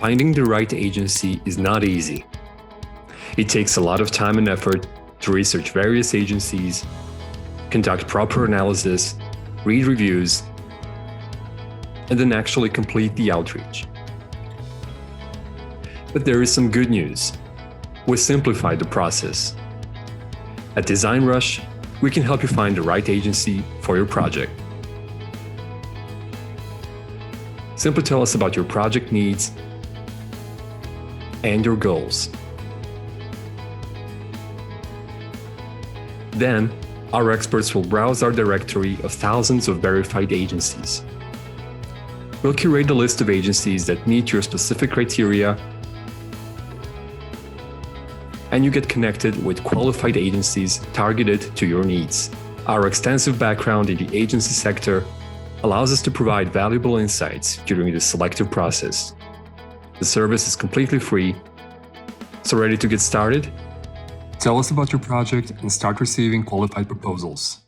Finding the right agency is not easy. It takes a lot of time and effort to research various agencies, conduct proper analysis, read reviews, and then actually complete the outreach. But there is some good news. We simplified the process. At DesignRush, we can help you find the right agency for your project. Simply tell us about your project needs and your goals. Then, our experts will browse our directory of thousands of verified agencies. We'll curate a list of agencies that meet your specific criteria, and you get connected with qualified agencies targeted to your needs. Our extensive background in the agency sector allows us to provide valuable insights during the selective process. The service is completely free, so ready to get started? Tell us about your project and start receiving qualified proposals.